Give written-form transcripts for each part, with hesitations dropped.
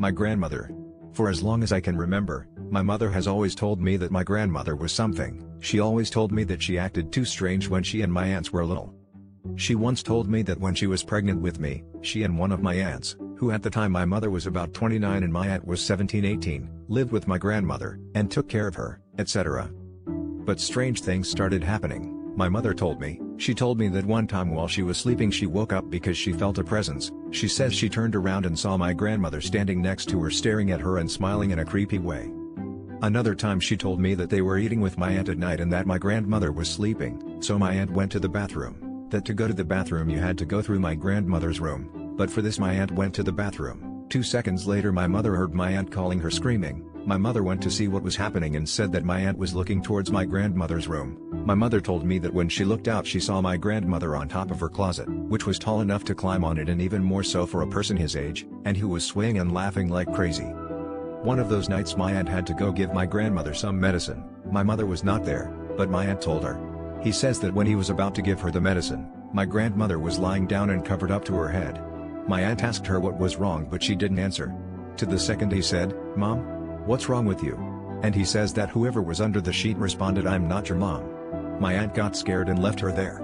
My grandmother. For as long as I can remember, my mother has always told me that my grandmother was something. She always told me that she acted too strange when she and my aunts were little. She once told me that when she was pregnant with me, she and one of my aunts, who at the time my mother was about 29 and my aunt was 17-18, lived with my grandmother, and took care of her, etc. But strange things started happening. My mother told me, she told me that one time while she was sleeping she woke up because she felt a presence. She says she turned around and saw my grandmother standing next to her staring at her and smiling in a creepy way. Another time she told me that they were eating with my aunt at night and that my grandmother was sleeping, so my aunt went to the bathroom. That to go to the bathroom you had to go through my grandmother's room, but for this my aunt went to the bathroom. 2 seconds later my mother heard my aunt calling her screaming. My mother went to see what was happening and said that my aunt was looking towards my grandmother's room. My mother told me that when she looked out she saw my grandmother on top of her closet, which was tall enough to climb on it and even more so for a person his age, and who was swaying and laughing like crazy. One of those nights my aunt had to go give my grandmother some medicine. My mother was not there, but my aunt told her. He says that when he was about to give her the medicine, my grandmother was lying down and covered up to her head. My aunt asked her what was wrong but she didn't answer. To the second he said, "Mom? What's wrong with you?" And he says that whoever was under the sheet responded, "I'm not your mom." My aunt got scared and left her there.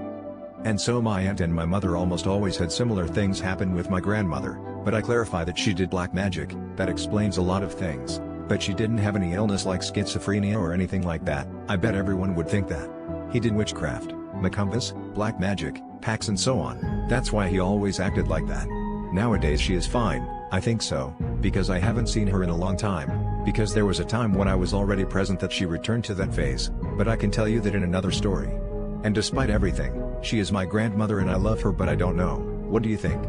And so my aunt and my mother almost always had similar things happen with my grandmother, but I clarify that she did black magic. That explains a lot of things, but she didn't have any illness like schizophrenia or anything like that. I bet everyone would think that. He did witchcraft, Macumbas, black magic, pacts and so on. That's why he always acted like that. Nowadays she is fine, I think so, because I haven't seen her in a long time, because there was a time when I was already present that she returned to that phase, but I can tell you that in another story. And despite everything, she is my grandmother and I love her, but I don't know. What do you think?